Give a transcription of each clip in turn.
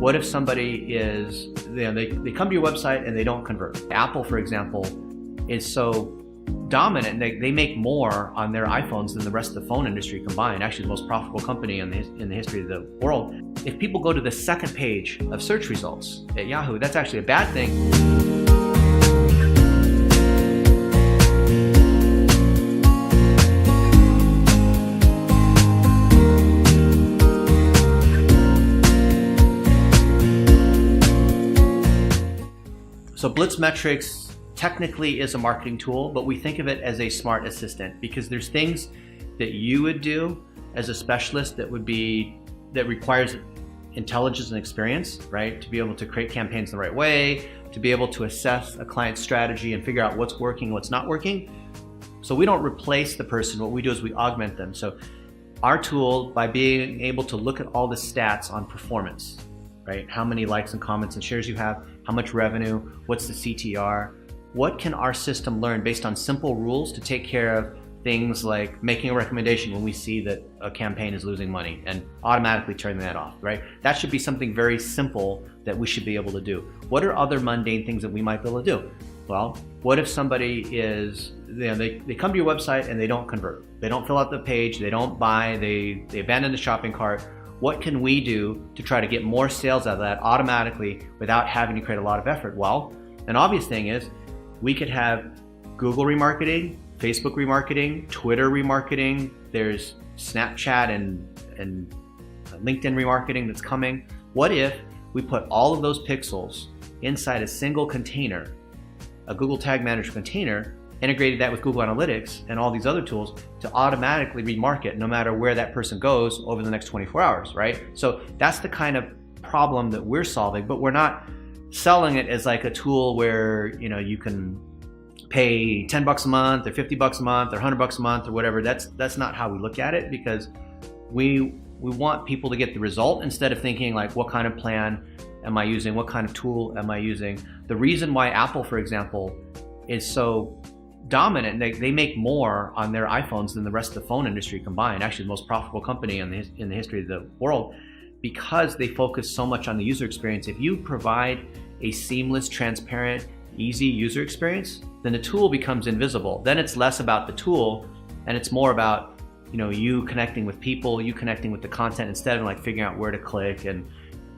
What if somebody is, they come to your website and they don't convert? Apple, for example, is so dominant. They make more on their iPhones than the rest of the phone industry combined. Actually, the most profitable company in the history of the world. If people go to the second page of search results at Yahoo, that's actually a bad thing. So Blitz Metrics technically is a marketing tool, but we think of it as a smart assistant because there's things that you would do as a specialist that requires intelligence and experience, right? To be able to create campaigns the right way, to be able to assess a client's strategy and figure out what's working, what's not working. So we don't replace the person. What we do is we augment them. So our tool, by being able to look at all the stats on performance, right? How many likes and comments and shares you have, how much revenue, what's the CTR, what can our system learn based on simple rules to take care of things like making a recommendation when we see that a campaign is losing money and automatically turning that off, right? That should be something very simple that we should be able to do. What are other mundane things that we might be able to do? Well, what if somebody is, they come to your website and they don't convert? They don't fill out the page, they don't buy, they abandon the shopping cart. What can we do to try to get more sales out of that automatically without having to create a lot of effort? Well, an obvious thing is we could have Google remarketing, Facebook remarketing, Twitter remarketing. There's Snapchat and LinkedIn remarketing that's coming. What if we put all of those pixels inside a single container, a Google Tag Manager container, integrated that with Google Analytics and all these other tools to automatically remarket no matter where that person goes over the next 24 hours, right? So that's the kind of problem that we're solving, but we're not selling it as like a tool where, you can pay $10 a month or $50 a month or $100 a month or whatever. That's not how we look at it, because we want people to get the result instead of thinking like, what kind of plan am I using? What kind of tool am I using? The reason why Apple, for example, is so dominant, they make more on their iPhones than the rest of the phone industry combined. Actually, the most profitable company in the history of the world, because they focus so much on the user experience. If you provide a seamless, transparent, easy user experience, then the tool becomes invisible. Then it's less about the tool and it's more about you connecting with people, you connecting with the content, instead of like figuring out where to click and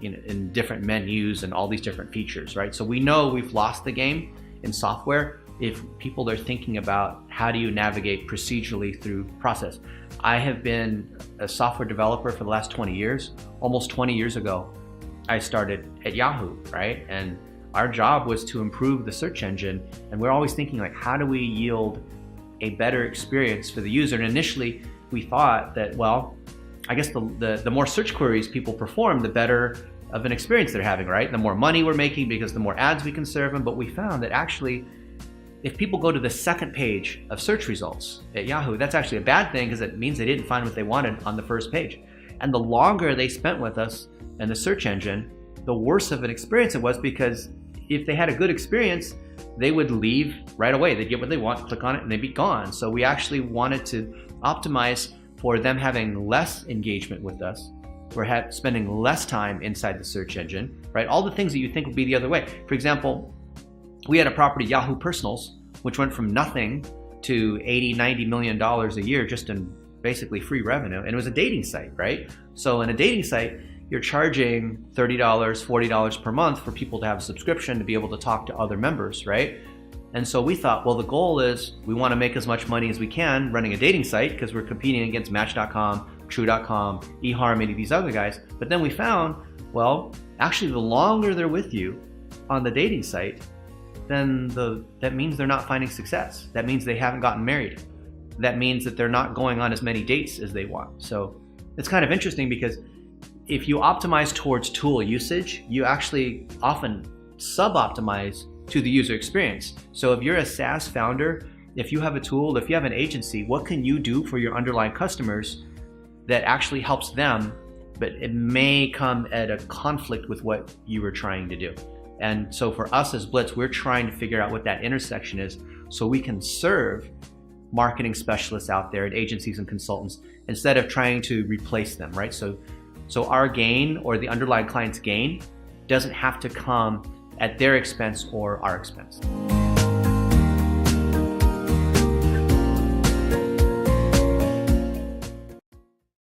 in different menus and all these different features, right? So we know we've lost the game in software if people are thinking about how do you navigate procedurally through process. I have been a software developer for the last 20 years. Almost 20 years ago, I started at Yahoo, right? And our job was to improve the search engine. And we're always thinking like, how do we yield a better experience for the user? And initially we thought that, well, I guess the more search queries people perform, the better of an experience they're having, right? The more money we're making because the more ads we can serve them. But we found that actually, if people go to the second page of search results at Yahoo, that's actually a bad thing because it means they didn't find what they wanted on the first page. And the longer they spent with us and the search engine, the worse of an experience it was, because if they had a good experience, they would leave right away. They'd get what they want, click on it, and they'd be gone. So we actually wanted to optimize for them having less engagement with us. We're spending less time inside the search engine, right? All the things that you think would be the other way. For example, we had a property, Yahoo Personals, which went from nothing to $80–90 million a year just in basically free revenue. And it was a dating site, right? So in a dating site, you're charging $30, $40 per month for people to have a subscription to be able to talk to other members, right? And so we thought, well, the goal is we want to make as much money as we can running a dating site because we're competing against Match.com, True.com, eHarmony, these other guys. But then we found, well, actually the longer they're with you on the dating site, then that means they're not finding success. That means they haven't gotten married. That means that they're not going on as many dates as they want. So it's kind of interesting because if you optimize towards tool usage, you actually often sub-optimize to the user experience. So if you're a SaaS founder, if you have a tool, if you have an agency, what can you do for your underlying customers that actually helps them, but it may come at a conflict with what you were trying to do? And so for us as Blitz, we're trying to figure out what that intersection is so we can serve marketing specialists out there and agencies and consultants instead of trying to replace them, right? So our gain, or the underlying client's gain, doesn't have to come at their expense or our expense.